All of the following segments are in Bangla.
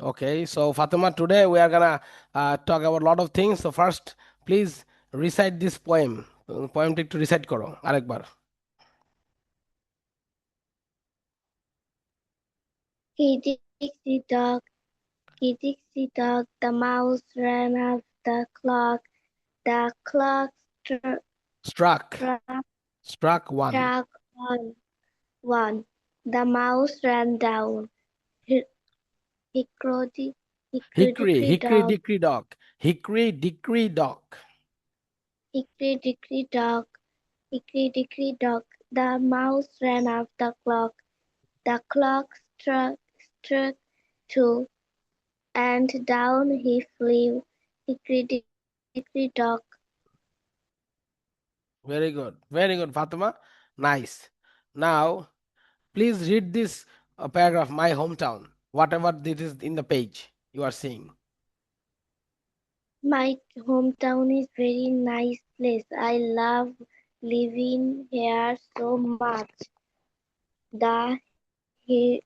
Okay, so Fatima, today we are gonna talk about a lot of things. So first, please recite this poem. Poemটি একটু recite করো আরেকবার. Kitty dog, kitty dog, the mouse ran off the clock Struck, struck, struck one. struck on one, the mouse ran down, Hi- hickory, Hickory, dickory hickory dog, dickory dock. Hickory dickory dock. hickory dickory dog, hickory dickory dog, the mouse ran off the clock struck two, and down he flew, hickory dickory dog. Very good, Fatima. Nice. Now, please read this paragraph. My hometown. Whatever this is in the page you are seeing. My hometown is very nice place. I love living here so much. The he,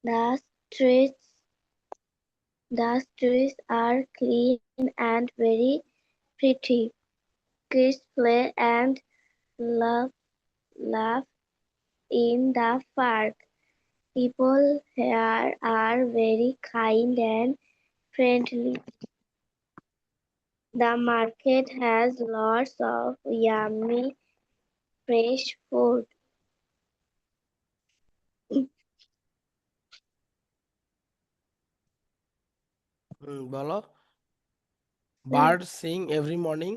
the streets the streets are clean and very pretty. Kids play and laugh laugh in the park. People here are very kind and friendly. The market has lots of yummy fresh food. বলো. Birds sing every morning.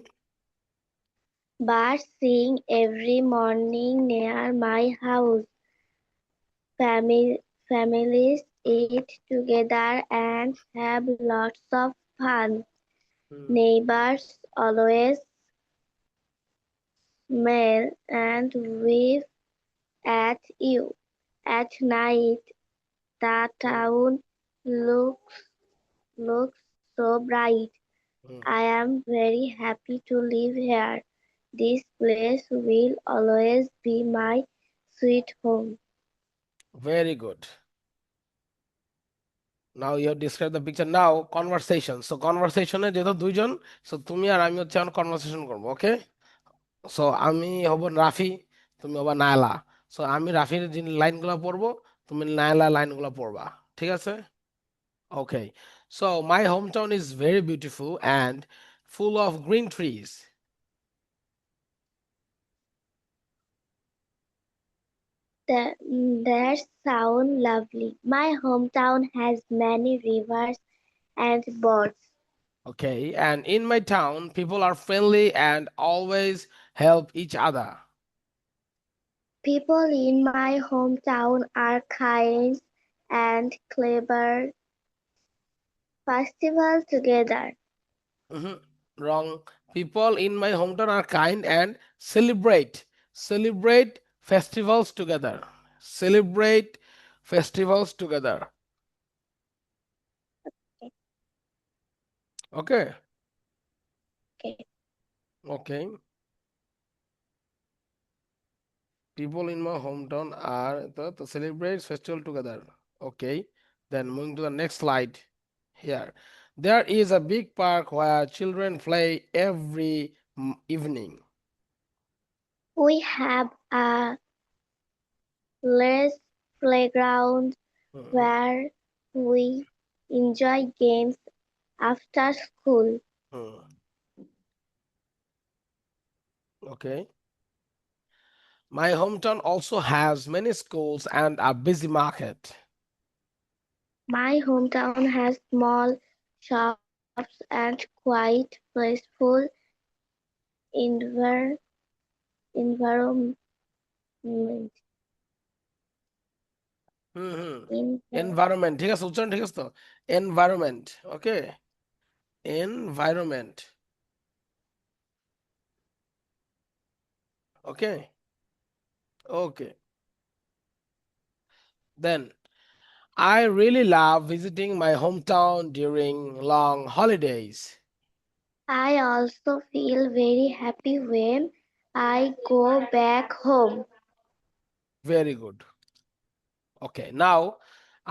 Birds sing every morning near my house. Families eat together and have lots of fun. Hmm. Neighbors always smile and wave at you. At night, the town looks so bright. Hmm. I am very happy to live here. This place will always be my sweet home. Very good. Now you have described the picture. Now conversation. So conversation এ যেহেতু দুইজন, so তুমি আর আমি হচ্ছে এখন conversation করবো, okay? So আমি হব রাফি, তুমি হবা নায়লা. So আমি রাফির যে লাইনগুলো পড়বো, তুমি নায়লা লাইনগুলো পড়বা. ঠিক আছে? Okay. So my hometown is very beautiful and full of green trees. That sounds lovely. My hometown has many rivers and boats. Okay. And in my town, people are friendly and always help each other. People in my hometown are kind and clever. Festival together. Mhm. Wrong. People in my hometown are kind and celebrate festivals together. Celebrate festivals together. Okay. Okay. Okay. People in my hometown are the celebrate festival together. Okay. Then moving to the next slide here. There is a big park where children play every evening. We have a large playground Mhm. where we enjoy games after school. Mhm. Okay. My hometown also has many schools and a busy market. My hometown has small shops and quite peaceful envir- environment. Hmm hmm Envir- environment ঠিক আছে উচ্চারণ ঠিক আছে তো environment okay environment okay okay then I really love visiting my hometown during long holidays. I also feel very happy when I go back home. Very good. Okay, now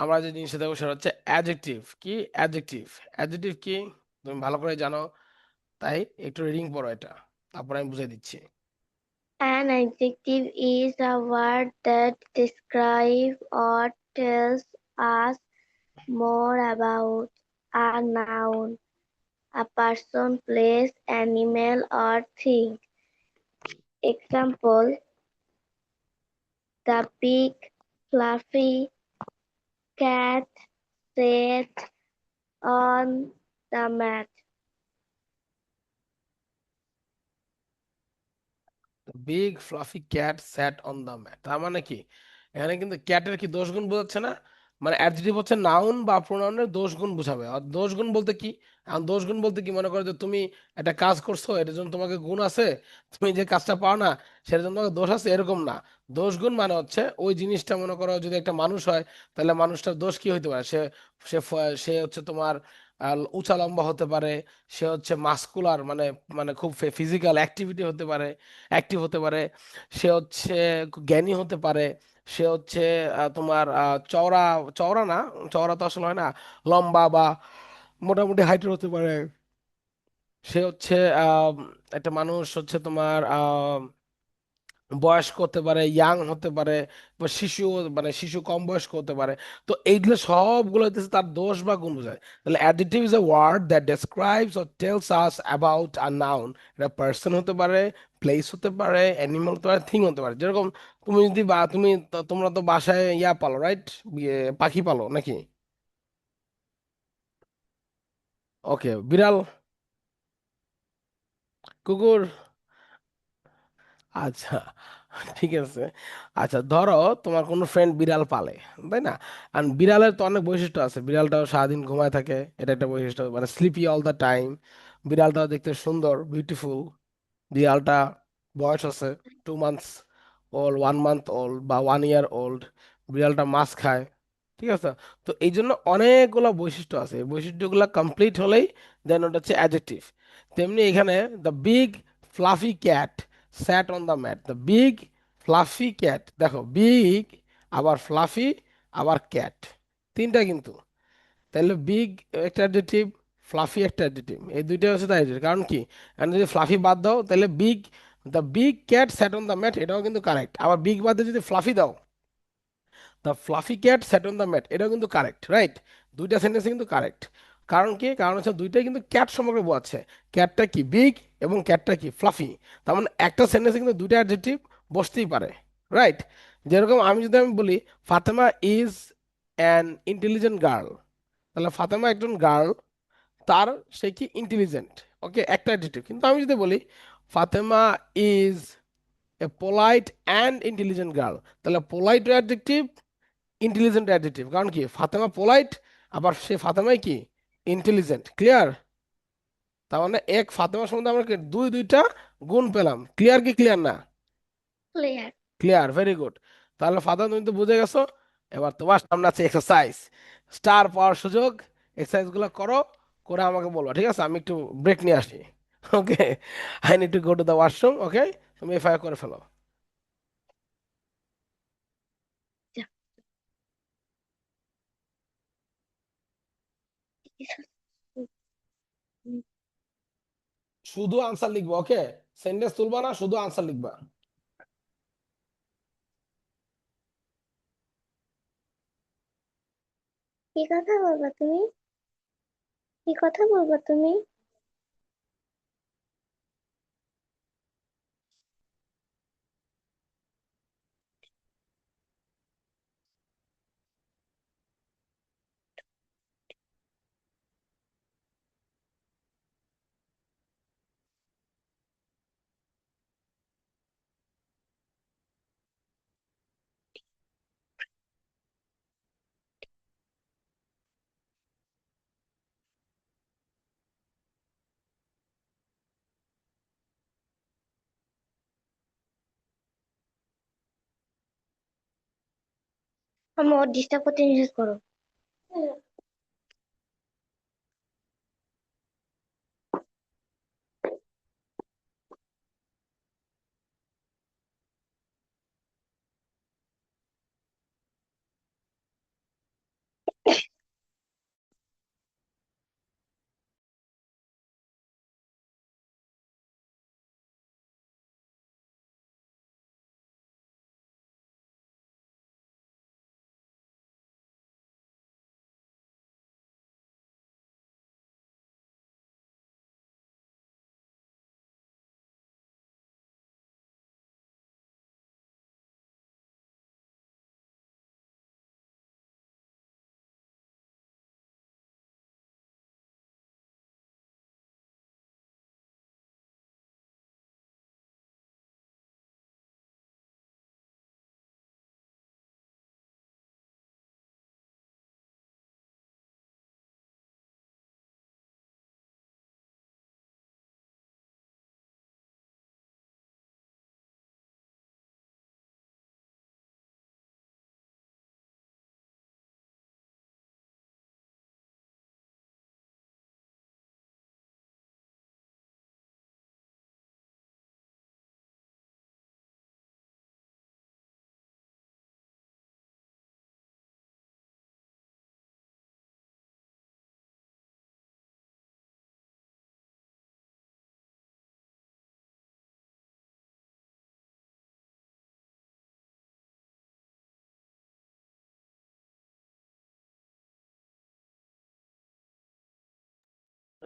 আমরা যে জিনিসটা দেখবো সেটা হচ্ছে অ্যাডজেক্টিভ। কি অ্যাডজেক্টিভ? অ্যাডজেক্টিভ কি তুমি ভালো করে জানো, তাই একটু রিডিং পড়ো এটা, তারপর আমি বুঝিয়ে দিচ্ছি। An adjective is a word that describes or tells us more about a noun, a person, place, animal, or thing. Example: the big fluffy cat sat on the mat. Big fluffy cat sat on the mat, তার মানে কি এখানে কিন্তু ক্যাটের কি দোষ গুণ বোঝাচ্ছে না? মানে অ্যাডজেক্টিভ হচ্ছে নাউন বা প্রোনাউনের দোষ গুণ বোঝাবে। আর দোষ গুণ বলতে কি? এখন দোষ গুণ বলতে কি, মনে করো যে তুমি একটা কাজ করছো, এটার জন্য তোমাকে গুণ আছে, তুমি যে কাজটা পাও না সেটার জন্য তোমাকে দোষ আছে, এরকম না। দোষ গুণ মানে হচ্ছে ওই জিনিসটা, মনে করো যদি একটা মানুষ হয়, তাহলে মানুষটার দোষ কি হইতে পারে? সে হচ্ছে তোমার উঁচা লম্বা হতে পারে, সে হচ্ছে মাস্কুলার, মানে মানে খুব ফিজিক্যাল অ্যাক্টিভিটি হতে পারে, অ্যাক্টিভ হতে পারে, সে হচ্ছে জ্ঞানী হতে পারে, সে হচ্ছে তোমার চওড়া, চওড়া না, চওড়া তো আসলে হয় না, লম্বা বা মোটামুটি হাইটের হতে পারে, সে হচ্ছে একটা মানুষ হচ্ছে তোমার বয়স্ক হতে পারে, ইয়াং হতে পারে, বা শিশু, মানে শিশু কম বয়স্ক হতে পারে। তো এইগুলো সবগুলো হইতেছে তার দোষ বা গুণ বোঝায়। তাহলে adjective is a word that describes or tells us about a noun. এটা পার্সন হতে পারে, প্লেস হতে পারে, অ্যানিমাল হতে পারে, থিং হতে পারে। যেরকম তুমি যদি বা তোমরা তো বাসায় ইয়া পালো, রাইট? পাখি পালো নাকি? ওকে, বিড়াল, কুকুর, আচ্ছা, ঠিক আছে। আচ্ছা, ধরো তোমার কোনো ফ্রেন্ড বিড়াল পালে, তাই না? আর বিড়ালের তো অনেক বৈশিষ্ট্য আছে, বিড়ালটাও সারাদিন ঘুমায় থাকে, এটা একটা বৈশিষ্ট্য, মানে স্লিপি অল দ্য টাইম। বিড়ালটাও দেখতে সুন্দর, বিউটিফুল। বিড়ালটা বয়স আছে 2 মান্থস ওল্ড, 1 মান্থ ওল্ড বা 1 ইয়ার ওল্ড। বিড়ালটা মাছ খায়, ঠিক আছে? তো এই জন্য অনেকগুলো বৈশিষ্ট্য আছে, এই বৈশিষ্ট্যগুলো কমপ্লিট হলেই দেন ওটা হচ্ছে অ্যাডজেক্টিভ। তেমনি এখানে the big fluffy cat sat on the mat, the big fluffy cat, দেখো বিগ, আবার ফ্লাফি, আবার ক্যাট, তিনটা কিন্তু। তাহলে বিগ একটা অ্যাডজেক্টিভ, ফ্লাফি একটা অ্যাডজেক্টিভ, এই দুইটা হচ্ছে তার adjective। কারণ কি, কারণ যদি ফ্লাফি বাদ দাও তাহলে big, the big cat sat on the mat, এটাও কিন্তু কারেক্ট। আবার বিগ বাদে যদি ফ্লাফি দাও, the fluffy cat sat on the mat, এটাও কিন্তু কারেক্ট, রাইট? দুইটা সেন্টেন্স কিন্তু কারেক্ট। কারণ কি, কারণ হচ্ছে দুইটাই কিন্তু ক্যাট সম্পর্কে বোঝাচ্ছে। ক্যাটটা কি বিগ এবং ক্যাটটা কি ফ্লাফি। তার মানে একটা সেন্টেন্সে কিন্তু দুইটা অ্যাডজেক্টিভ বসতেই পারে, রাইট? যেরকম আমি বলি Fatema is an intelligent girl, তাহলে ফাতেমা একজন গার্ল, তার, সে কি ইন্টেলিজেন্ট, ওকে, একটা অ্যাডজেক্টিভ। কিন্তু আমি যদি বলি Fatema is a polite and intelligent girl, তাহলে পোলাইট অ্যাডজেক্টিভ, ইন্টেলিজেন্ট অ্যাডজেক্টিভ। কারণ কি, ফাতেমা পোলাইট, আবার সে ফাতেমাই কি ইন্টেলিজেন্ট। ক্লিয়ার? তার মানে এক ফাতেমা সম্বন্ধে আমরা কি দুইটা গুণ পেলাম। ক্লিয়ার কি ক্লিয়ার না? Clear. Clear, very good. তাহলে ফাতেমা তুমি তো বুঝে গেছো। এবার তোমার সামনে আছে এক্সারসাইজ, স্টার পাওয়ার সুযোগ। এক্সারসাইজ গুলো করো, করে আমাকে বলো, ঠিক আছে? আমি একটু ব্রেক নিয়ে আসি। Okay, I need to go to the washroom. Okay, তুমি এফআইআর করে ফেলো। শুধু আনসার লিখবা, ওকে? সেন্টেন্স তুলবা না, শুধু আনসার লিখবা। কি কথা বলবা তুমি? কি কথা বলবা তুমি? আমি ওর ডিস্টার্ব করতে নিষেধ করো।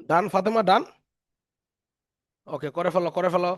ডান ফাতেমা, ডান। ওকে, করে ফেলো, করে ফেলো।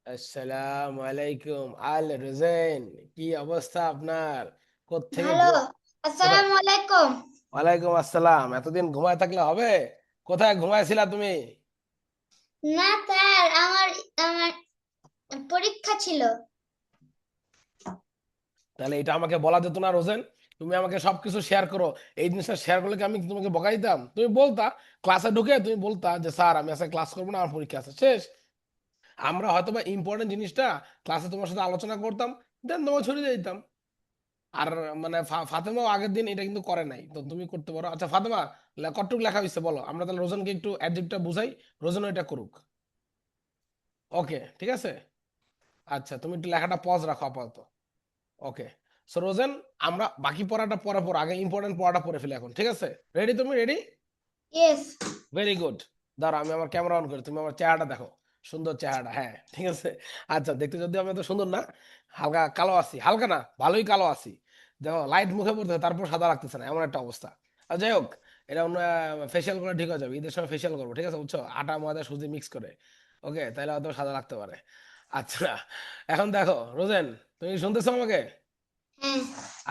আসসালামু আলাইকুম আল রোজেন, কি অবস্থা আপনার? কোত্থেকে ভালো। কোথায়? আসসালামু আলাইকুম। ওয়ালাইকুম আসসালাম। এতদিন ঘুমায় থাকলে হবে? কোথায় ঘুমাইছিলা তুমি? না স্যার, আমার আমার পরীক্ষা ছিল। তাহলে এটা আমাকে বলা যেত না রোজেন? তুমি আমাকে সবকিছু শেয়ার করো। এই জিনিসটা শেয়ার করলে কি আমি তোমাকে বকা দিতাম? তুমি বলতা ক্লাসে ঢুকে, তুমি বলতা যে স্যার আমি আজকে ক্লাস করবো না, আমার পরীক্ষা আছে, শেষ। আমরা হয়তো বা ইম্পর্টেন্ট জিনিসটা ক্লাসে তোমার সাথে আলোচনা করতাম, দেন তোমার ছড়িয়ে দিয়ে দিতাম। আর মানে ফাতেমাও আগের দিন এটা কিন্তু করে নাই, তো তুমি করতে পারো। আচ্ছা ফাতেমা, কতটুকু লেখা হয়েছে বলো, আমরা তাহলে রোজনকে একটু অ্যাডজেক্টটা বুঝাই, রোজনও এটা করুক। ওকে, ঠিক আছে। আচ্ছা, তুমি একটু লেখাটা পজ রাখো আপাতত। ওকে। সো রোজেন, আমরা বাকি পড়াটা পরে পড়ো, আগে ইম্পর্টেন্ট পড়াটা পড়ে ফেলি এখন, ঠিক আছে? রেডি? তুমি রেডি? ইয়েস। Very good. দাঁড়া, আমি আমার ক্যামেরা অন করি, তুমি আমার চেহারাটা দেখো। সুন্দর চেহারাটা, হ্যাঁ ঠিক আছে। আচ্ছা, দেখতে যদি আমি এত সুন্দর না, হালকা কালো আছি, হালকা না ভালোই কালো আছি। দেখো লাইট মুখে পড়তে তারপর সাদা লাগতেছে না, এমন একটা অবস্থা। আর যাই হোক, এটা অন্য ফেসিয়াল করে ঠিক হয়ে যাবে, ঈদের সময় ফেসিয়াল করবো, ঠিক আছে বুঝছো? আটা ময়দা সুজি মিক্স করে। ওকে, তাহলে হয়তো সাদা লাগতে পারে। আচ্ছা, এখন দেখো রোজেন, তুমি শুনতেছো আমাকে? হ্যাঁ।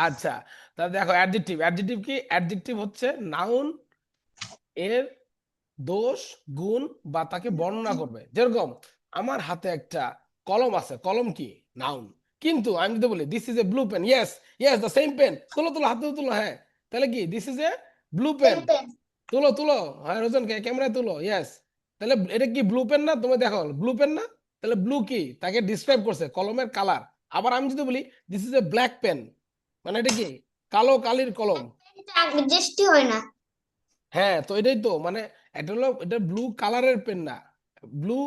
আচ্ছা, তাহলে দেখো অ্যাডজেক্টিভ, অ্যাডজেক্টিভ কি? অ্যাডজেক্টিভ হচ্ছে নাউন এর দোষ, গুণ বা তাকে বর্ণনা করবে। যেরকম আমার হাতে একটা কলম আছে, কলম কি? নাউন। কিন্তু আমি যদি বলি this is a blue pen, yes, yes the same pen, তুলো তুলো হাতে তুলো, হ্যাঁ, তাহলে কি this is a blue pen? Pen pen. তুলো তুলো, হ্যাঁ রোজন ক্যামেরায় তুলো, ইয়েস। তাহলে এটা কি ব্লু পেন না? তুমি দেখো ব্লু পেন না? তাহলে ব্লু কি? তাকে ডিসক্রাইব করছে কলমের কালার। আবার আমি যদি বলি this is a black pen, মানে এটা কি? কালো কালির কলম। পেনটা জ্যেষ্ঠি হয় না। হ্যাঁ, তো এটাই তো মানে, এটা হলো, এটা ব্লু কালারের পেন না, ব্লু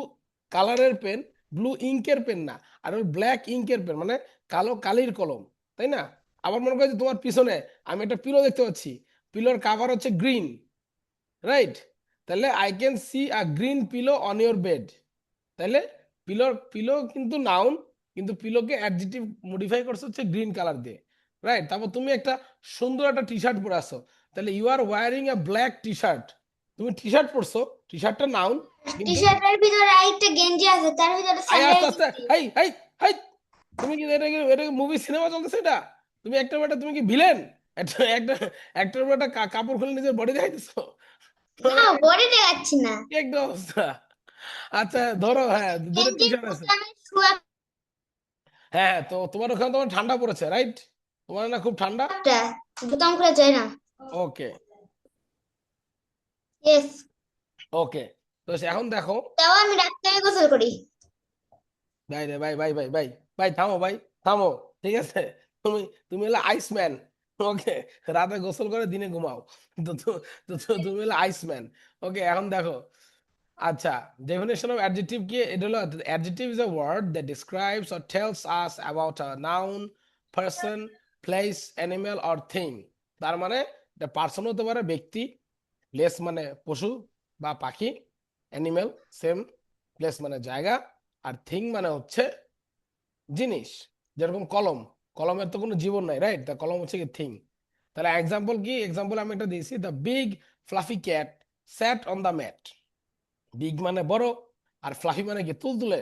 কালারের পেন, ব্লু ইঙ্কের পেন না। আর ওই ব্ল্যাক ইঙ্কের পেন মানে কালো কালির কলম, তাই না? আবার মনে করো যে তোমার পিছনে আমি একটা পিলো দেখতে পাচ্ছি, পিলোর কাভার হচ্ছে গ্রিন, রাইট? তাহলে I can see a green pillow on your bed. তাহলে পিলোর, পিলো কিন্তু নাউন, কিন্তু পিলোকে অ্যাডজেক্টিভ মডিফাই করছে হচ্ছে গ্রিন কালার দিয়ে, রাইট? তারপর তুমি একটা সুন্দর একটা টি শার্ট পরে আসো, তাহলে you are wearing a black T shirt. তুমি টি শার্ট পরছো, টি শার্টটা নাউন, টি কিন্তু শার্টের ভিতরে আরেকটা গেঞ্জি আছে, তার ভিতরে আই স্যান্ডেল আস্তে আস্তে, জুতি। হাই হাই হাই, তুমি কি এটা কি, এটা মুভি সিনেমা চলতেছে এটা? তুমি একটা বেটা, তুমি কি ভিলেন? একটা একটা একটার বেটা কাপড় খুলে নিজের বডি দেখাইতেছো? না, বডি দেখাচ্ছি না। কি একটা অবস্থা। আচ্ছা ধরো, হ্যাঁ দুটো টি গেঞ্জির শার্ট আছে। বোতামে শোয়া হ্যাঁ হ্যাঁ, তো তোমার ওখানে তোমার ঠান্ডা পড়েছে, রাইট? তোমার না খুব ঠান্ডা। একটা বোতাম খোলা যায় না। ওকে। ইয়েস। ওকে, তো এখন দেখো, তাও আমি রাত্রে গোসল করি। ভাই রে ভাই ভাই ভাই ভাই, ভাই থামো ভাই, থামো, ঠিক আছে? তুমি তুমি হলে আইসম্যান। ওকে, রাতে গোসল করে দিনে ঘুমাও। তো তুমি হলে আইসম্যান। ওকে, এখন দেখো। আচ্ছা, ডেফিনেশন অফ অ্যাডজেক্টিভ কি? এটা হলো adjective is a word that describes or tells us about a noun, person, place, animal or thing. তার মানে এটা পার্সন হতে পারে, ব্যক্তি, প্লেস মানে পশু বা পাখি, অ্যানিমেল সেম, প্লেস মানে জায়গা, আর থিং মানে হচ্ছে জিনিস। যেরকম কলম, কলমের তো কোনো জীবন নাই, রাইট? তা কলম হচ্ছে কি? থিং। তাহলে এক্সাম্পল কি? এক্সাম্পল আমি একটা দিয়েছি, the big fluffy cat sat on the mat. Big মানে বড়, আর ফ্লাফি মানে কি? তুলতুলে।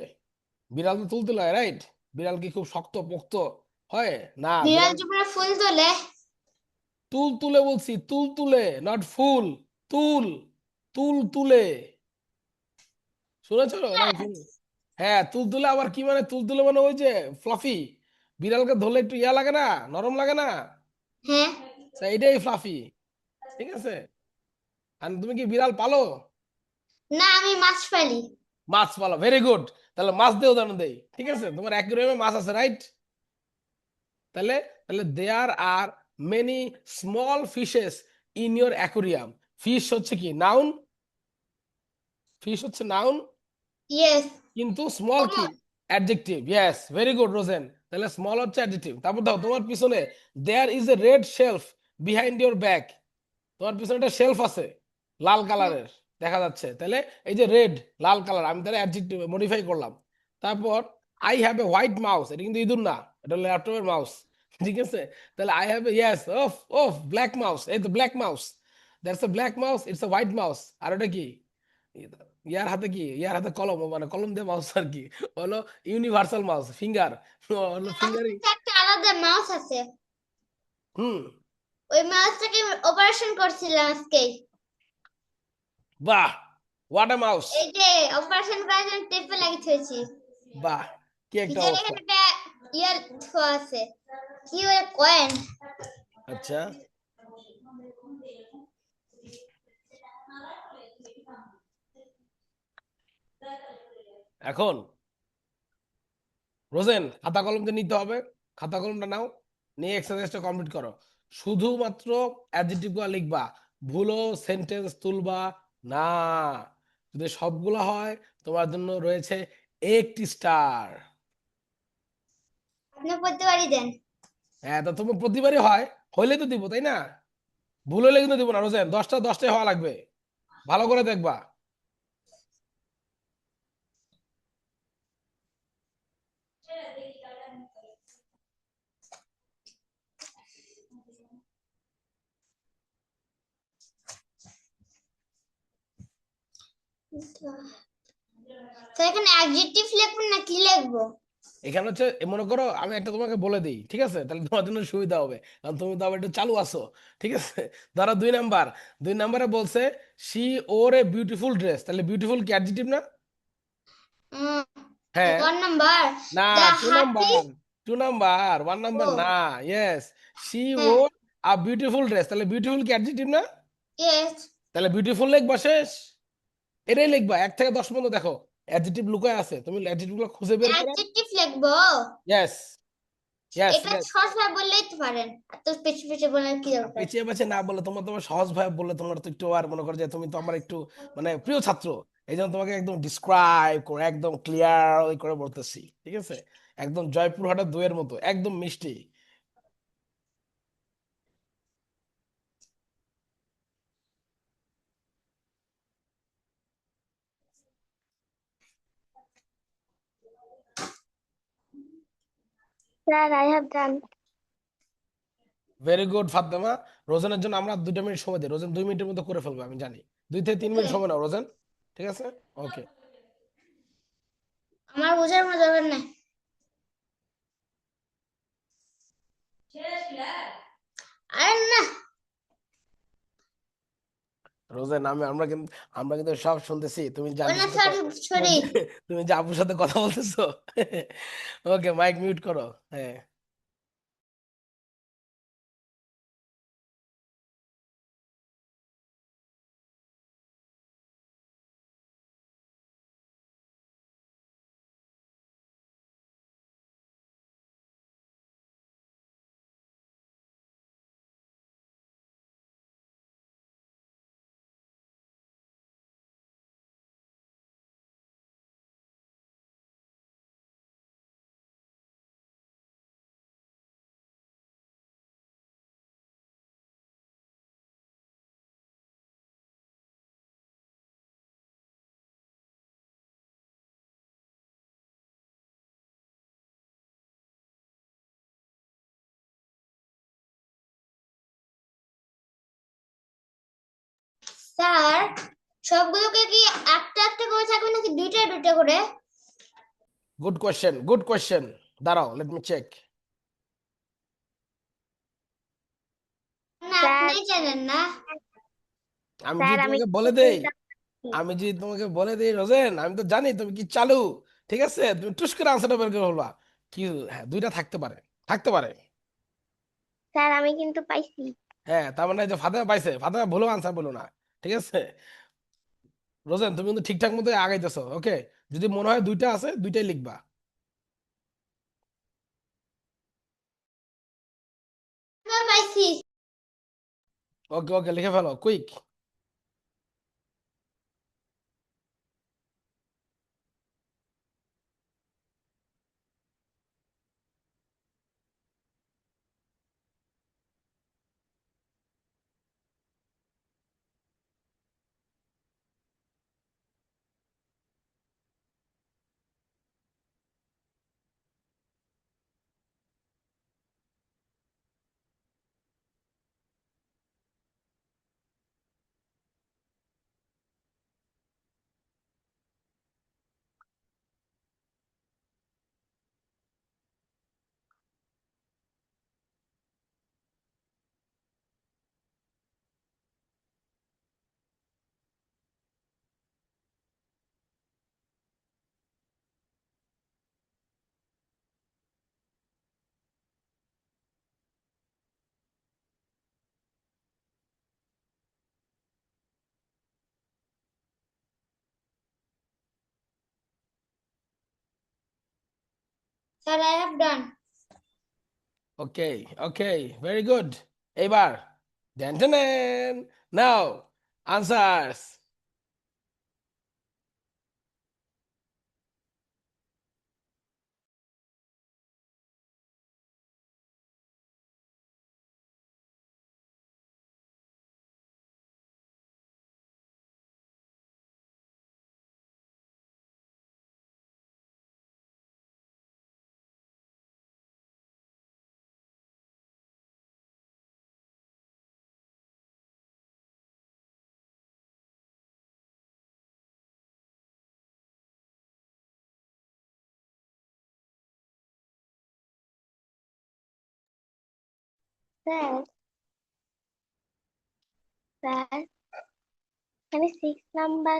বিড়াল তো তুলতুলে হয়, রাইট? বিড়াল কি খুব শক্ত পোক্ত হয়? না, বিড়াল বিড়াল জীবনে ফুল তোলে। তুল তুলে বলছি, তুল তুলে, নট ফুল। তুল, তুল তুলে, শুনেছো নাকি শুনি? হ্যাঁ, তুলতুলে আবার কি মানে? তুলতুলে মানে ওই যে ফ্লাফি, বিড়ালকে ধরলে একটু ইয়া লাগে না, নরম লাগে না? হ্যাঁ। তা এটাই ফ্লাফি, ঠিক আছে? আর তুমি কি বিড়াল পালো? না, আমি মাছ পালি। মাছ পালো, ভেরি গুড। তাহলে মাছ দিয়ে উদাহরণ দেই, ঠিক আছে? তোমার অ্যাকুয়ারিয়ামে মাছ আছে, রাইট? তাহলে তাহলে there are many small fishes in your aquarium. Fish হচ্ছে কি, নাউন? ফিশ হচ্ছে নাউন, ইয়েস। কিন্তু স্মল কি, adjective. Yes, very good Rozen. তাহলে স্মল হচ্ছে অ্যাডজেক্টিভ। তারপর দাও, তোমার পিছনে there is a red shelf behind your back. তোমার পিছনে একটা শেলফ আছে, লাল কালারের দেখা যাচ্ছে। তাহলে এই যে রেড, লাল কালার, আমি তাহলে অ্যাডজেক্টিভ মডিফাই করলাম। তারপর I have A white mouse, এটা কিন্তু ইঁদুর না, এটা হলো ল্যাপটপের মাউস, ঠিক আছে? তাহলে I have a, yes, of of black mouse, এই তো black mouse, that's a black mouse, it's a white mouse. আর ওটা কি, ইয়ার হাতে কি, ইয়ার হাতে কলম, মানে কলম দিয়ে মাউস আর কি, হলো ইউনিভার্সাল মাউস, ফিঙ্গার, হলো আমার ফিঙ্গারিং। কাছে একটা আলাদা মাউস আছে। হুম। ওই মাউসটাকে অপারেশন করছিলাম আজকে। বাহ, হোয়াট এ মাউস। এই যে অপারেশন করার জন্য টেপে লাগিয়ে থুয়েছি। বাহ, কি একটা ভিতরে অবস্থা। এখানে একটা ইয়ার থোয়া আছে, কি বলে, কয়েন। আচ্ছা, এখন রোজেন খাতা কলম তো নিতে হবে, খাতা কলমটা নাও, নিয়ে এক্সারসাইজটা কমপ্লিট করো। শুধুমাত্র অ্যাডজেক্টিভ গুলো লিখবা, ভুলো সেন্টেন্স তুলবা না। যদি সবগুলো হয়, তোমার জন্য রয়েছে একটি স্টার। আপনি প্রতিবারই দেন। হ্যাঁ, তো তুমি প্রতিবারই হয়, হইলে তো দিব, তাই না? ভুল হলে কিন্তু দিব না রোজেন, 10টায় হওয়া লাগবে, ভালো করে দেখবা। তো এখানে অ্যাডজেক্টিভ লিখবো না কি লিখবো? এখানে হচ্ছে মনে করো আমি একটা তোমাকে বলে দিই, ঠিক আছে? তাহলে তোমার জন্য সুবিধা হবে, কারণ তুমি তো আবার একটু চালু আছো, ঠিক আছে? ধরো 2 নাম্বার, 2 নাম্বারে বলছে she or a beautiful dress, তাহলে বিউটিফুল কি অ্যাডজেক্টিভ না? হ্যাঁ। 1 নাম্বার, না, দা টু হাতি। নাম্বার, 2 নাম্বার, 1 নাম্বার ও, না। ইয়েস, শি হ্যাঁ, ওর আ বিউটিফুল ড্রেস, তাহলে বিউটিফুল কি অ্যাডজেক্টিভ না? ইয়েস। তাহলে বিউটিফুল লিখবা, শেষ। এটাই লিখবা, 1 থেকে 10 পর্যন্ত দেখো অ্যাডজেক্টিভ লুকায় আছে, তুমি অ্যাডজেক্টিভ গুলো খুঁজে বের করো। অ্যাডজেক্টিভ লিখবো। ইয়েস, ইয়েস, এটা ইয়েস। সহজভাবে বললেই তো পারেন, এত পেছে পেছে বলার কি দরকার? পেঁচিয়ে পেঁচিয়ে না বললে, তোমার সহজ ভাবে বললে তোমার তো একটু, আর মনে করো যে তুমি তো আমার একটু মানে প্রিয় ছাত্র, এই জন্য তোমাকে একদম ডিসক্রাইব করে একদম ক্লিয়ার করে বলতেছি, ঠিক আছে? একদম জয়পুরহাটের দইয়ের মতো একদম মিষ্টি। Sir, I have done. Very good Fatema. রোজনের জন্য আমরা 2টা মিনিট সময় দিই, রোজন 2 মিনিটের মধ্যে করে ফেলবে, আমি জানি। 2 থেকে 3 মিনিট সময় নাও রোজন, ঠিক আছে? ওকে। আমার বোঝার কোনো দরকার নাই। আরে না। রোজেন, আমরা কিন্তু সব শুনতেছি, তুমি যে ও আন্টির না সাথে স্যার, সরি। তুমি যে আপুর সাথে কথা বলতেছো। ওকে, মাইক মিউট করো। হ্যাঁ। স্যার, সবগুলোকে কি একটা একটা করে থাকবে নাকি দুইটা দুইটা করে? Good question, good question. দাঁড়াও, লেট মি চেক। না, Sir, আপনি জানেন না। আমি sir, যদি আমি তোমাকে বলে দেই, কোশ্চেনটা আমি যদি তোমাকে বলে দেই রোজেন, আমি তো জানি তুমি কি চালু, ঠিক আছে, তুমি টুস করে আনসারটা বের করে বলবা কি। হ্যাঁ, দুইটা থাকতে পারে, থাকতে পারে। স্যার আমি কিন্তু পাইছি। হ্যাঁ, তার মানে এই যে ফাতেমা পাইছে, ফাতেমা ভুলো আনসার বলো না। ঠিক আছে, রোজেন তুমি কিন্তু ঠিকঠাক মতো আগাইতেছো। ওকে, যদি মনে হয় দুইটা আছে, দুইটাই লিখবা। আমি পাইছি। ওকে ওকে, লিখে ফেলো quick. Sir I have done. Okay okay, very good. এইবার then then, now answers. Sir, sir এখানে 6 নাম্বার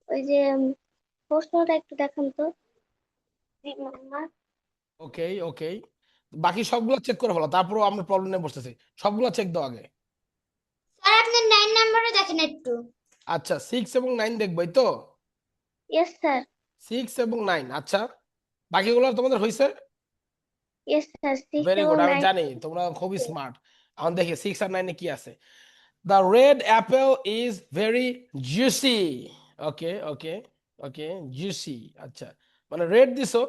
ওই যে প্রশ্নটা একটু দেখান তো। 3 নাম্বার। ওকে ওকে, বাকি সবগুলো চেক করে ফেলো, তারপরও আমরা প্রবলেম নিয়ে বসতেছি। সবগুলো চেক দাও আগে। স্যার আপনি 9 নাম্বারও দেখেন একটু। আচ্ছা, 6 এবং 9 দেখবোই তো। Yes sir. 6 এবং 9, আচ্ছা। বাকিগুলো তোমাদের হয়েছে। ইয়েস স্যার, সিক্স ভেরি এবং গুড, আমি নাইন জানি তোমরা খুবই স্মার্ট। এখন দেখি 6 আর 9-এ কি আছে। The red Apple is very juicy. Okay okay okay, juicy. আচ্ছা, মানে রেড দিছো,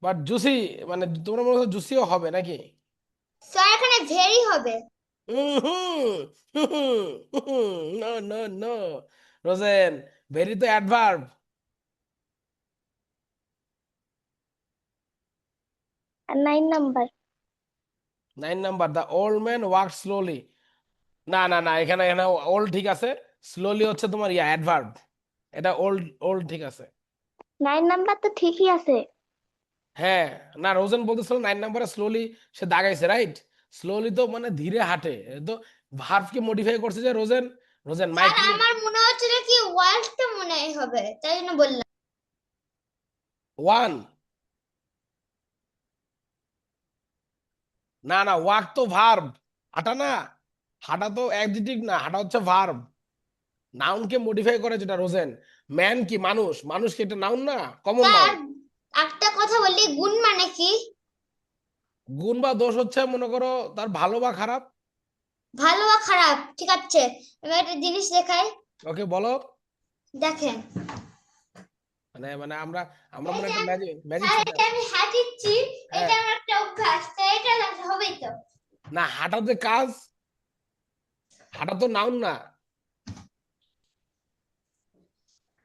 বাট জুসি, মানে তোমরা মনে হচ্ছে জুসিও হবে নাকি? স্যার এখানে ভেরি হবে। No no no, Rozen, very তো adverb. 9 number. 9 number, the old man walk slowly. না না না, এখানে এখানে ওল্ড ঠিক আছে, স্লোলি হচ্ছে তোমার ইয়া অ্যাডভার্ব। এটা ওল্ড, ওল্ড ঠিক আছে। 9 নাম্বার তো ঠিকই আছে। হ্যাঁ, না রোজেন বলতেছিল 9 নাম্বারে স্লোলি সে দাগাইছে, রাইট। স্লোলি তো মানে ধীরে হাঁটে, এ তো ভার্বকে মডিফাই করছে যে রোজেন। Rosen mic. স্যার আমার মনে হচ্ছিল কি ওয়ার্ল্ডটা মনে হয় হবে, তাই জন্য বললাম। ওয়ান, না না, ওয়াক তো ভার্ব, হাঁটা না। হাঁটা তো অ্যাডজেক্টিভ না, হাঁটা হচ্ছে ভার্ব। নাউনকে মডিফাই করে যেটা রোজেন। ম্যান কি মানুষ, মানুষ কি এটা নাউন না, কমন স্যার নাউন। একটা কথা বলি, গুণ মানে কি? গুণ বা দোষ হচ্ছে মনে করো তার ভালো বা খারাপ। ভালো বা খারাপ, ঠিক আছে। এবার একটা জিনিস দেখাই, ওকে বলো। দেখেন। মানে মানে আমরা আমরা এই মনে যে একটা ম্যাজিক ম্যাজিক স্যার শিখে এটা আমি হাঁটিচ্ছি, এটা হ্যাঁ, আমার একটা অভ্যাস, তো এটা হবেই তো। না হাঁটাতে কাজ, হাঁটা তো নাউন না।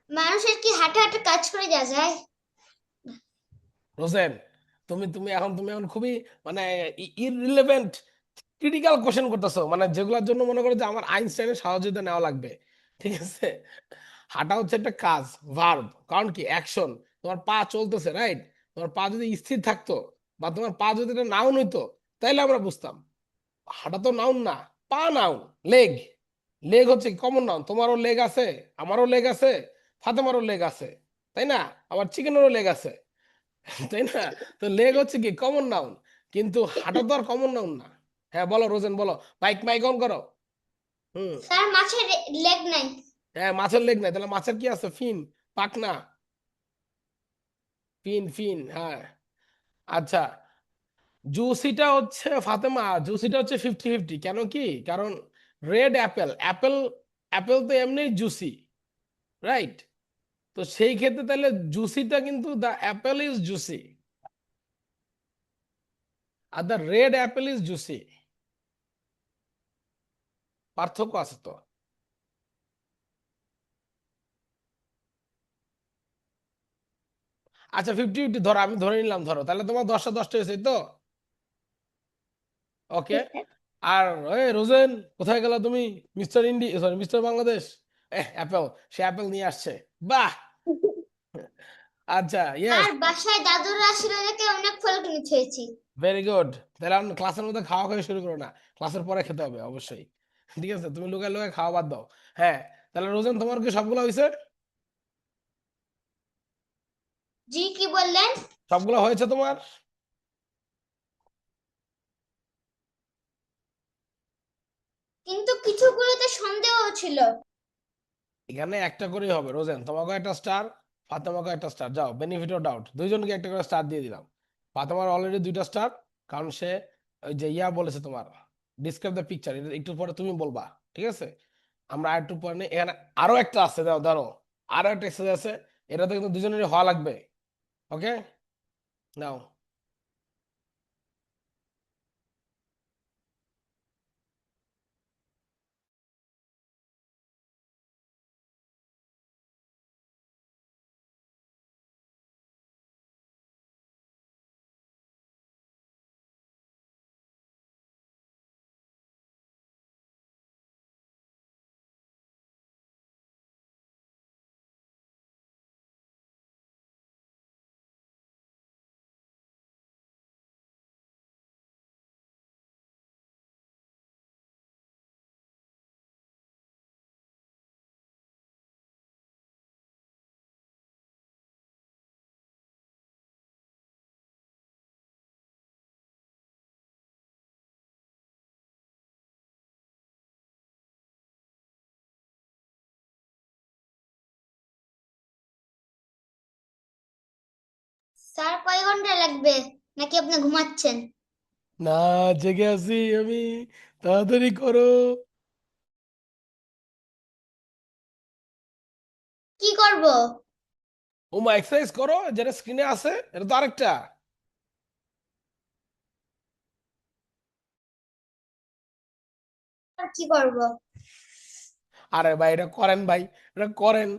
মানুষের কি হাঁটা হাঁটা কাজ করে যাওয়া যায়? রোজেন, তুমি তুমি এখন খুবই মানে ইররিলেভেন্ট ক্রিটিক্যাল কোশ্চেন করতেছো, মানে যেগুলোর জন্য মনে করো যে আমার আইনস্টাইনের সহযোগিতা নেওয়া লাগবে। ঠিক আছে, হাঁটা হচ্ছে একটা কাজ, ভার্ব, কারণ কি অ্যাকশন। তোমার পা চলতেছে, রাইট। তোমার পা যদি স্থির থাকতো, বা তোমার পা যদি একটা নাউন হইতো, তাইলে আমরা বুঝতাম। হাঁটা তো নাউন না, পা নাউন। লেগ, লেগ হচ্ছে কমন নাউন। তোমারও লেগ আছে, আমারও লেগ আছে, ফাতেমারও লেগ আছে। তাই না? আবার চিকেনেরও লেগ আছে, তাই না? তো লেগ হচ্ছে কি কমন নাউন, কিন্তু হাঁটা তো আর কমন নাউন না। হ্যাঁ বলো রোজেন, বলো, মাইক মাইক অন করো। হুম। স্যার মাছের লেগ নাই। হ্যাঁ মাছের লেগ নাই, তাহলে মাছের কি আছে? ফিন, পাখনা, ফিন ফিন, হ্যাঁ। আচ্ছা, জুসিটা হচ্ছে ফাতেমা, জুসিটা হচ্ছে 50-50, কেন কি? কারণ রেড অ্যাপেল, অ্যাপেল, অ্যাপেল তো এমনি জুসি, রাইট? তো সেই ক্ষেত্রে তাহলে জুসিটা কিন্তু the Apple is juicy are the red Apple is juicy, পার্থক্য আছে তো। আচ্ছা 50-50 ধরো, আমি ধরে নিলাম, ধরো তাহলে তোমার 10টা 10টা হয়েছে তো। ওকে। Yes, sir. আর ওই রোজেন, কোথায় গেল তুমি? মিস্টার ইন্ডি, সরি মিস্টার বাংলাদেশ, অ্যাপেল, সে অ্যাপেল নিয়ে আসছে, বাহ। আচ্ছা ইয়েস, স্যার বাসায় দাদুরা আসলে দেখে অনেক ফল কিনে খেয়েছি। Very good. তাহলে এখন ক্লাসের মধ্যে খাওয়া খাওয়া শুরু করো না, ক্লাসের পরে খেতে হবে অবশ্যই। ঠিক আছে, তুমি লুকায় লুকায় খাওয়া বাদ দাও। হ্যাঁ, তাহলে রোজেন তোমার কি সবগুলো হয়েছে? জি কি বললেন? সবগুলো হয়েছে তোমার? কিন্তু কিছুগুলোতে সন্দেহ ছিল। এখানে একটা করেই হবে রোজেন, তোমাকে একটা স্টার, ফাতেমাকে একটা স্টার, যাও বেনিফিট অফ ডাউট, দুইজনকে একটা করে স্টার দিয়ে দিলাম। ফাতেমার অলরেডি 2টা স্টার, কারণ সে ওই যে ইয়া বলেছে তোমার, ডিসক্রাইব দ্য পিকচার, এটা একটু পরে তুমি বলবা, ঠিক আছে? আমরা আর একটু পরে এখানে আরো একটা আছে, দাও ধরো, আরো একটা এক্সারসাইজ আছে, এটাতে কিন্তু দুজনেরই হওয়া লাগবে। ওকে, নাও। স্যার কয় ঘন্টা লাগবে, নাকি আপনি ঘুমাচ্ছেন? না, জেগে আছি আমি, তাড়াতাড়ি করো। কি করব? ওমা এক্সারসাইজ করো, যেটা স্ক্রিনে আছে, এটা তো আরেকটা। আর কি করব? আরে ভাই এটা করেন ভাই, এটা করেন,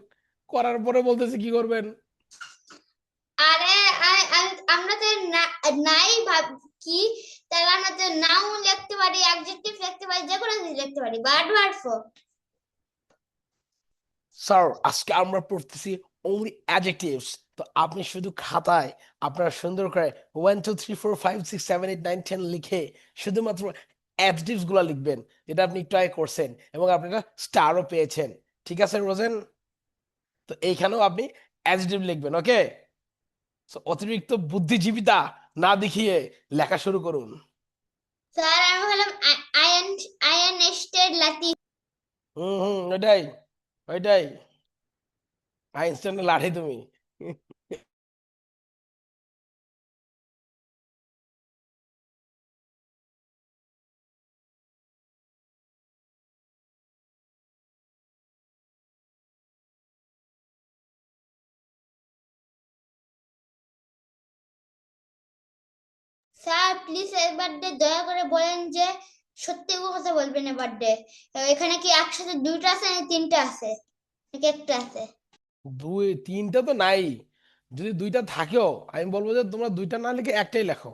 করার পরে বলতেছি কি করবেন। আরে আমরা তো নাই ভাব কি, তাহলে আমরা তো নাউন লিখতে পারি, অ্যাডজেক্টিভ লিখতে পারি, যে কোনো কিছু লিখতে পারি, বাট ভার্ব। স্যার আজকে আমরা পড়তেছি অনলি অ্যাডজেক্টিভস, তো আপনি শুধু খাতায় আপনার সুন্দর করে 1 2 3 4 5 6 7 8 9 10 লিখে শুধুমাত্র অ্যাডজেক্টিভস গুলা লিখবেন, যেটা আপনি ট্রাই করছেন এবং আপনি একটা স্টারও পেয়েছেন। ঠিক আছে রোজেন? তো এইখানেও আপনি অ্যাডজেক্টিভ লিখবেন, ওকে? অতিরিক্ত বুদ্ধিজীবিতা না দেখিয়ে লেখা শুরু করুন। স্যার আমি হলাম আয়ান, আয়ান এস্টের লাতিফ। হুম হুম, ওইটাই ওইটাই, আইনস্টাইনের লাঠি তুমি। স্যার প্লিজ এবারে দয়া করে বলেন যে সত্যি কথা বলবেন এবারে। এখানে কি একসাথে দুইটা আছে নাকি তিনটা আছে, নাকি একটা আছে? 2 3টা তো নাই, যদি 2টা থাকেও আমি বলবো যে তোমরা 2টা না লিখে একটাই লেখো।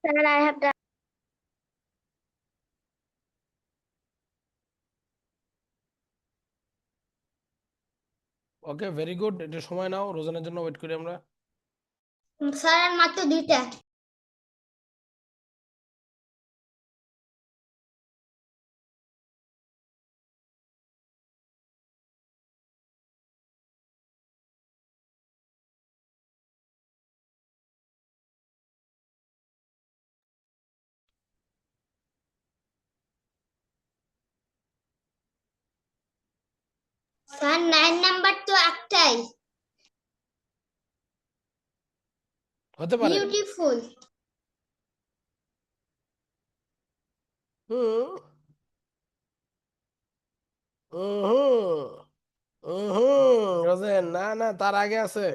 Sir, I have done. Okay, very good. একটু সময় নাও, রোজানের জন্য ওয়েট করি আমরা। স্যার আর মাত্র 2টা। স্যার 9 নাম্বার তো একটাই, হতে পারে। বিউটিফুল। হুম হুম হুম রোজেন, না না, তার আগে আছে।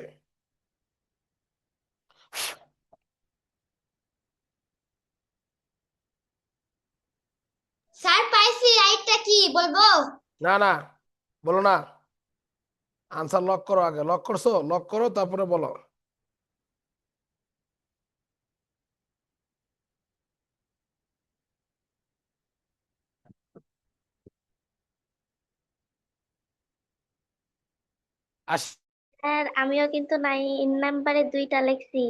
স্যার পাইছি, রাইটটা কি বলবো? না না, বলো না। আনসার লক করো আগে। লক করছো? লক করো, তারপরে বলো। আস, স্যার আমিও কিন্তু 9 নাম্বারে 2টা লিখছি।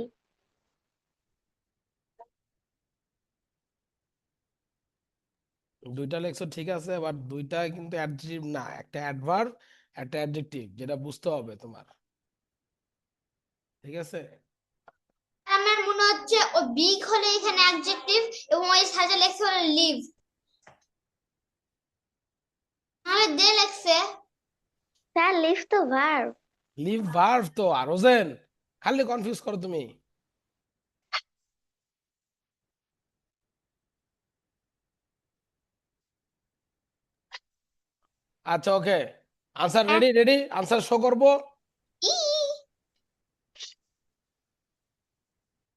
দুইটা লেখছো ঠিক আছে, বাট দুইটা কিন্তু অ্যাডজেক্টিভ না, একটা অ্যাডভার্ব, একটা অ্যাডজেক্টিভ, যেটা বুঝতে হবে তোমার। ঠিক আছে? আমার মনে হচ্ছে ও বিগ হলে এখানে অ্যাডজেক্টিভ এবং ওই সাজা লেখছে হলো লিভ। আমি দে লেখছে। স্যার লিভ তো ভার্ব। লিভ ভার্ভ তো। আর রোজেন, খালি কনফিউজ করো তুমি। আচ্ছা, okay. Answer ready? Ready? Answer show করবো। ই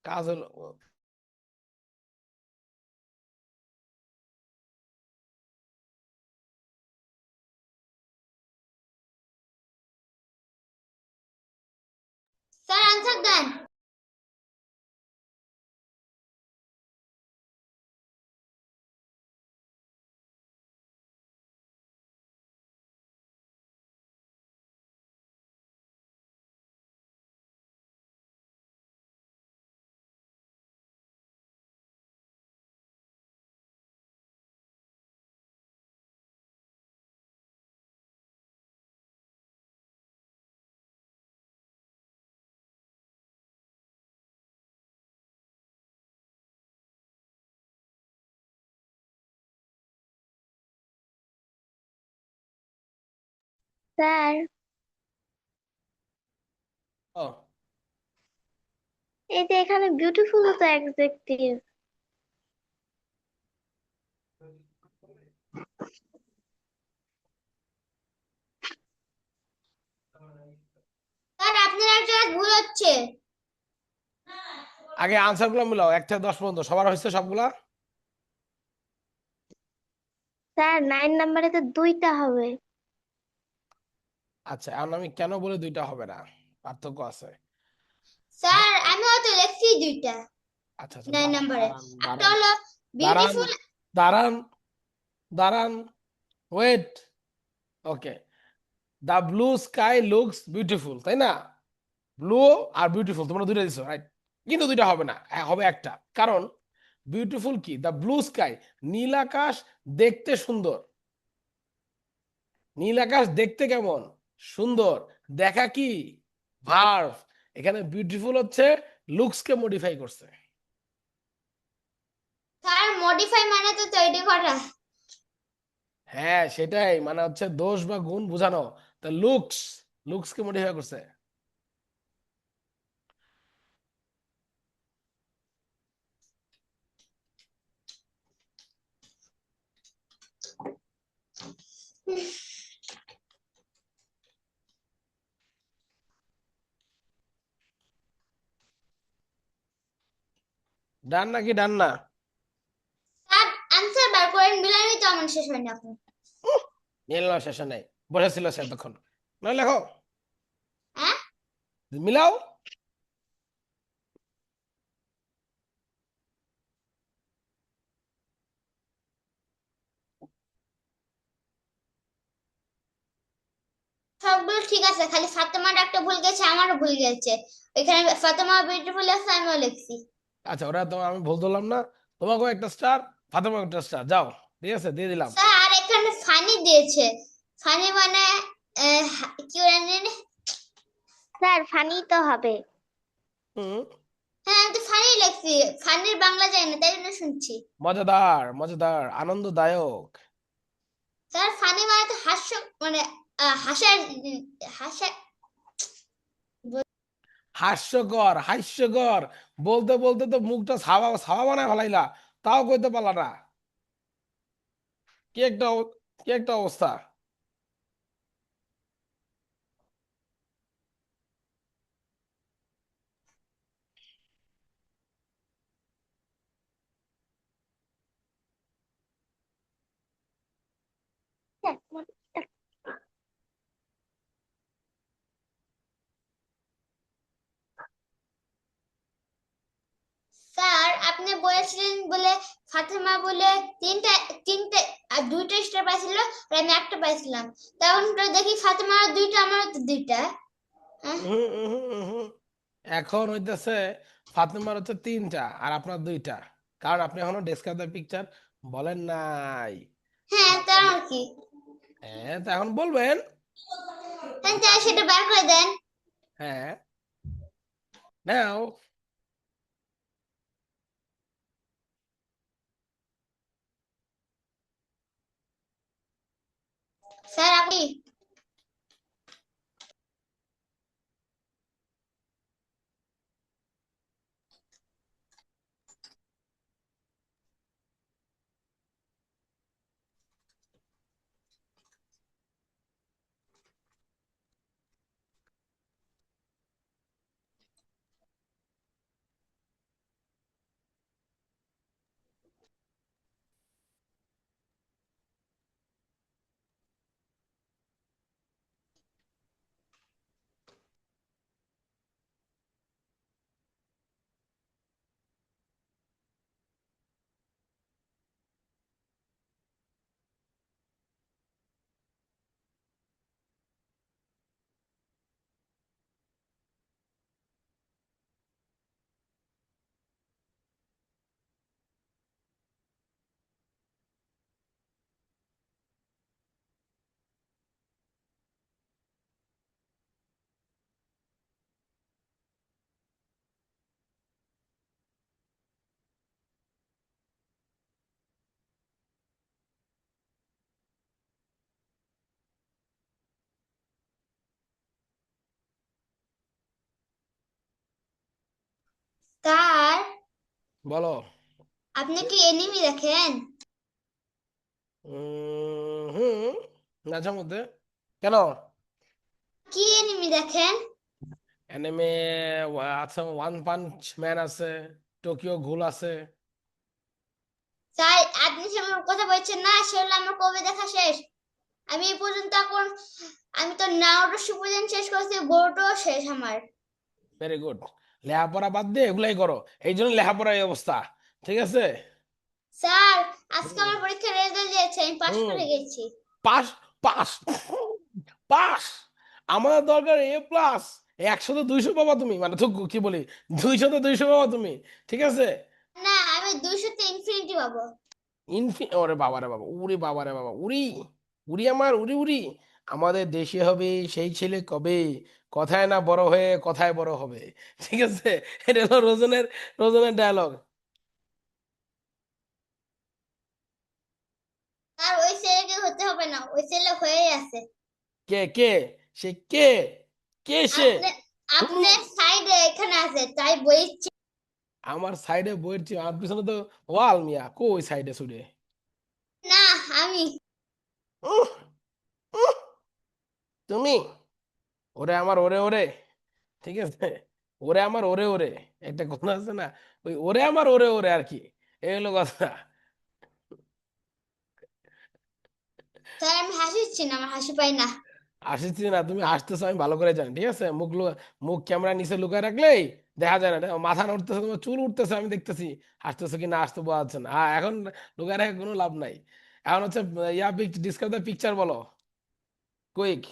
কাজ হলো। স্যার আনসার দেন। স্যার ও, এই যে এখানে বিউটিফুল তো অ্যাডজেক্টিভ। স্যার আপনার এক জায়গায় ভুল হচ্ছে। আগে আনসার গুলো মিলাও 1 থেকে 10 পর্যন্ত। সবার হয়েছে সবগুলা? স্যার 9 নাম্বারে তো 2টা হবে। আচ্ছা, এখন আমি কেন বলে দুইটা হবে না? পার্থক্য আছে। স্যার আমিও তো লেখছি 2টা আচ্ছা আচ্ছা, 9 দাঁড়ান নাম্বারে। দাঁড়ান একটা দাঁড়ান হলো দাঁড়ান বিউটিফুল। দাঁড়ান দাঁড়ান, wait. Okay, the blue sky looks beautiful, তাই না? ব্লু আর বিউটিফুল তোমরা দুইটা দিছো, রাইট? কিন্তু দুইটা হবে না, হবে একটা। কারণ বিউটিফুল কি? দ্য ব্লু স্কাই, নীল আকাশ দেখতে সুন্দর। নীল আকাশ দেখতে কেমন? সুন্দর। দেখা কি? ভার্ভ। এখানে বিউটিফুল হচ্ছে লুকসকে মডিফাই করছে। স্যার মডিফাই মানে তো তৈরি করা। হ্যাঁ, সেটাই, মানে হচ্ছে দোষ বা গুণ বোঝানো। তা লুকস, লুকসকে মডিফাই করছে। ডান নাকি ডান না? স্যার আনসার বার করেন, মিলানোই তো আমার শেষ হয়নি এখন। মিলানো শেষে নাই, বসেছিল সে তখন। না, লেখো, হ্যাঁ মিলাও। ঠিক আছে, খালি ফাতেমার একটা ভুল গেছে, আমারও ভুল গেছে। এখানে ফাতেমা বিউটিফুল আছে, আমিও লিখছি। আচ্ছা, ওরা তো আমি ভুল ধরলাম না। তোমাকেও একটা স্টার, ফাতেমাও একটা স্টার, যাও। ঠিক আছে, দিয়ে দিলাম। স্যার এখানে ফানি দিয়েছে। ফানি মানে কি জানেন? স্যার ফানি তো হবে। হুম। হ্যাঁ, আমি তো ফানি লিখছি। ফানির বাংলা জানি না, তাই জন্য শুনছি। মজাদার, মজাদার, আনন্দদায়ক। স্যার ফানি মানে তো হাস্য, মানে হাসার, হাসা। হাস্যকর, হাস্যকর। বলতে বলতে তো মুখটা ছাওয়া ছাওয়া বানায় ফেলাইলা, তাও কইতে পারলা না। কি একটা কি একটা অবস্থা। স্যার আপনি বলেছিলেন বলে ফাতেমা বলে তিনটা, তিনটে আর দুইটা স্টার পাইছিল, আর আমি একটা পাইছিলাম। তখন তো দেখি ফাতেমা দুইটা, আমারও তো দুইটা। হ্যাঁ? উহুম, উহুম, উহুম। এখন হইতেছে ফাতেমার হচ্ছে তিনটা আর আপনার দুইটা, কারণ আপনি এখনো ডেসক্রাইব দ্য পিকচার বলেন নাই। হ্যাঁ, তার আর কি। হ্যাঁ, তো এখন বলবেন। হ্যাঁ, তাই সেটা বার করে দেন। হ্যাঁ, নাও। স্যার আপনি। স্যার বলো। আপনি কি এনিমি দেখেন? হুম, মাঝে মধ্যে। কেন? কি এনিমি দেখেন? অ্যানিমে আছে, ওয়ান পাঞ্চ ম্যান আছে, টোকিও ঘুল আছে। স্যার আপনি সে আমার কথা বলছেন না, সেগুলো আমার কবে দেখা শেষ। আমি এই পর্যন্ত এখন, আমি তো নাওটো শিপুডেন শেষ করেছি, বোর্ডও শেষ আমার। Very good. লেখাপড়া বাদ দিয়ে এগুলাই করো, এই জন্য লেখাপড়ার এই অবস্থা। ঠিক আছে। স্যার আজকে হুম। আমার পরীক্ষার রেজাল্ট দিয়েছে, আমি পাশ হুম। করে গেছি। Pass, pass, pass. আমাদের দরকার A+। 100-তে 200 পাবা তুমি, মানে তো কি বলি, 200-তে 200 পাবা তুমি। ঠিক আছে। না, আমি 200-তে ইনফিনিটি পাবো। ওরে বাবা রে বাবা, উরি বাবা রে বাবা, উরি, উরি আমার উরি উরি। আমাদের দেশে হবে সেই ছেলে কবে, কথায় না বড় হয়ে কথায় বড় হবে। ঠিক আছে। এটা হলো রোজনের ডায়লগ। আর ওই ছেলেকে হতে হবে না, ওই ছেলে হয়েই আছে। কে কে সে কে, কে সে? আপনি, হুম। আপনার সাইডে এখানে আছে, তাই বইছি। আমার সাইডে বইয়ের আমার পিছনে তো ওয়াল মিয়া, কই সাইডে সুডে। না, আমি। উহ, উহ, তুমি। ওরে আমার ওরে ওরে। ঠিক আছে। ওরে আমার ওরে ওরে, একটা কথা আছে না, ওই ওরে আমার ওরে ওরে আর কি। এই হলো কথা। স্যার আমি হাসিচ্ছি না, আমার হাসি পাই না। আসিছি না, তুমি হাসতেছো আমি ভালো করে জানি। ঠিক আছে, মুখ ক্যামেরা নিচে লুকায় রাখলেই দেখা যায় না। দেখো, মাথা উঠতেছে, তোমার চুল উঠতেছে, আমি দেখতেছি। হাসতেছো কি না আসতে বোঝা যাচ্ছে না। হ্যাঁ, এখন লুকায় রেখে কোনো লাভ নাই। এখন হচ্ছে ডিসকাস দ্য পিকচার বলো, quick.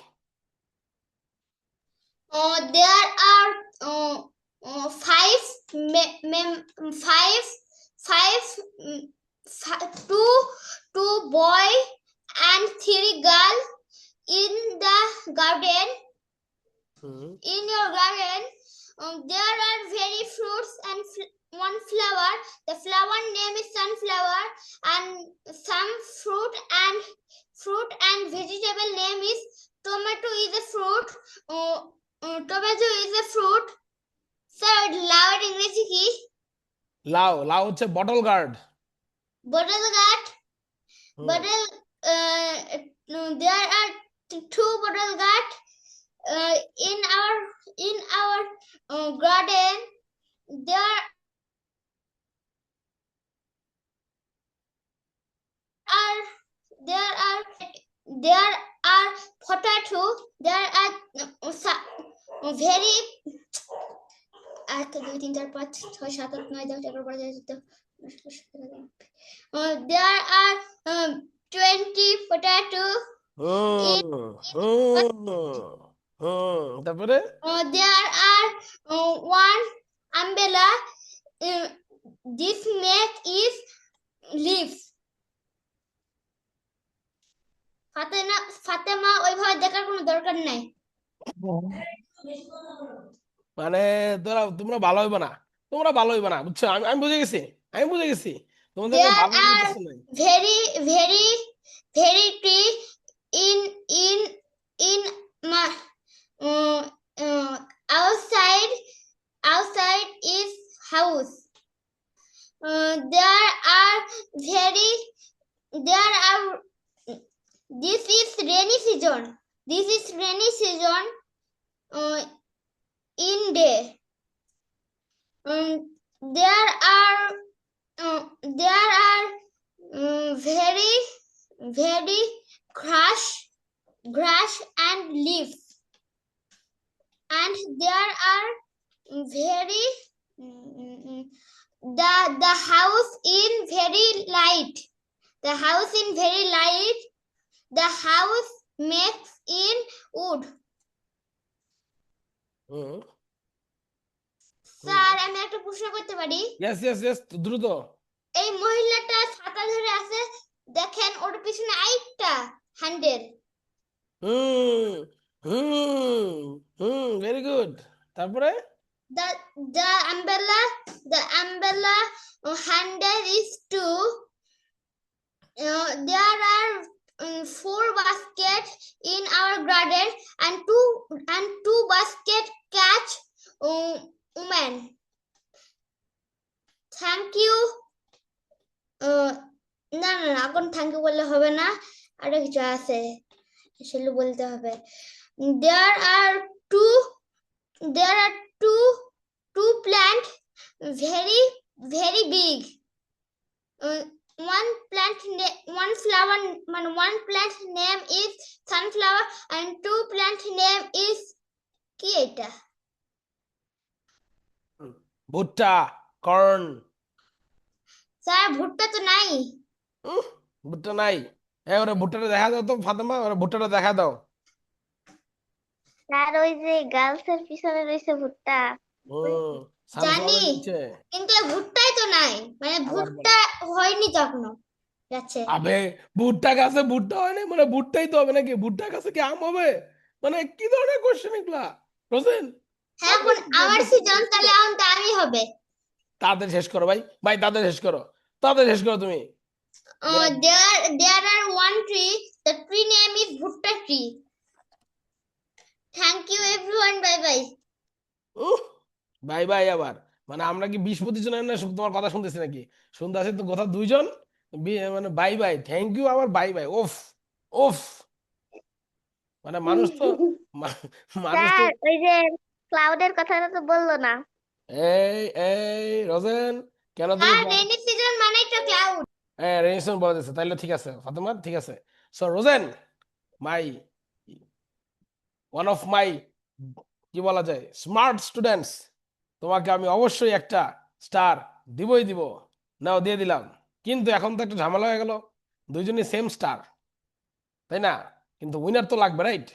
There are five five five two boy and three girl in the garden. Hmm In your garden, there are very fruits and one flower. The flower name is sunflower, and some fruit and vegetable name is tomato is a fruit. Tomato is a fruit. Sir, loud English কি? লাউ লাউ হচ্ছে bottle gourd Bottle gourd. Hmm Bottle. There are two bottle gourd in our garden. There are there are there are potato. There are very 1 2 3 4 5 6 7 8 9 10 11 12 there are 20 potato. হুম হুম তারপরে There are one umbrella. This make is leaves. Fatema ওইভাবে দেখার কোনো দরকার নাই। মানে তোমরা ভালো হইবে না বুঝছো আমি আমি বুঝে গেছি তোমাদেরকে There ভালো are বুঝতেছে না very tree in in in my outside is house. There are very there are this is rainy season. In day. There are very grass and leaves, and there are very the house in very light. The house in very light. The house makes in wood. Hmm sir আমি একটা প্রশ্ন করতে পারি? ইয়েস দ্রুত এই মহিলাটা ছাতা ধরে আছে, দেখেন ওর পিছনে আরেকটা হ্যান্ডেল। হুম ভেরি গুড তারপরে The umbrella handle is two. There are 4 baskets in our garden, and two basket catch woman. Thank you. না এখন থ্যাংক ইউ বললে হবে না, আরো কিছু আছে সেগুলো বলতে হবে। There are two plant very big. One plant name is sunflower, and two plant name is কি এটা? ভুট্টা কর্ন স্যার ভুট্টা তো নাই। ভুট্টা নাই ওরা ভুট্টাটা দেখা দাও তো ফাতেমা ওরা ভুট্টাটা দেখা দাও আর ওই যে গার্লস এর পিছনে রয়েছে ভুট্টা। হুম জানি, সানফ্লাওয়ার নিচে কিন্তু ভুট্টাই তো নাই, মানে আবার বলো ভুট্টা হয়নি তো এখনো যাচ্ছে। আবে ভুট্টা গাছে ভুট্টা হয়নি মানে ভুট্টাই তো হবে নাকি ভুট্টা গাছে কি আম হবে মানে কি ধরনের কোশ্চেন এগুলা রোজেন হ্যাঁ এখন আমার সিজন, তাহলে এখন তো আমি হবে। তাড়াতাড়ি শেষ করো ভাই তাড়াতাড়ি শেষ করো তুমি There are one tree. The tree name is Bhutta tree. Thank you everyone. Bye bye. Bye আবার মানে আমরা কি 20-25 জনের না তোমার কথা শুনতেছি নাকি শুনতে আছি তো কথা 2 জন মানে বাই থ্যাংক ইউ আবার বাই ওফ ওফ মানে মানুষ তো স্যার ওই যে ক্লাউডের কথাটা তো বললো না। এই রোজেন কেন তুমি আর rainy season মানে তো cloud. রেনিসন বলে দিচ্ছে তাইলে ঠিক আছে ফাতেমা ঠিক আছে so Rosen my one of my কি বলা যায় স্মার্ট স্টুডেন্টস তোমাকে আমি অবশ্যই একটা স্টার দিব নাও দিয়ে দিলাম কিন্তু এখন তো একটা ঝামেলা হয়ে গেল দুইজনই সেম স্টার তাই না কিন্তু উইনার তো লাগবে রাইট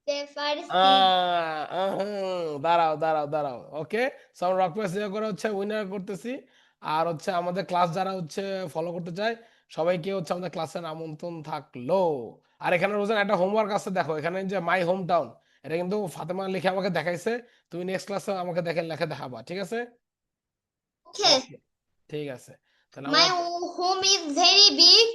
Sir, পারছি। দাঁড়াও দাঁড়াও দাঁড়াও, ওকে। সব রক পেপার সিজার করে হচ্ছে উইনার করতেছি। আর হচ্ছে আমাদের ক্লাস যারা হচ্ছে ফলো করতে চায় সবাইকে হচ্ছে আমাদের ক্লাসের আমন্ত্রণ থাকলো। আর এখানে রোজান একটা হোমওয়ার্ক আছে, দেখো এখানে যে মাই হোম টাউন, এটা কিন্তু ফাতেমা লিখে আমাকে দেখাইছে। তুমি নেক্সট ক্লাসে আমাকে দেখে লেখা দেখাবা, ঠিক আছে? ওকে, ওকে, ঠিক আছে। তাহলে মাই আমরা হোম ইজ ভেরি বিগ,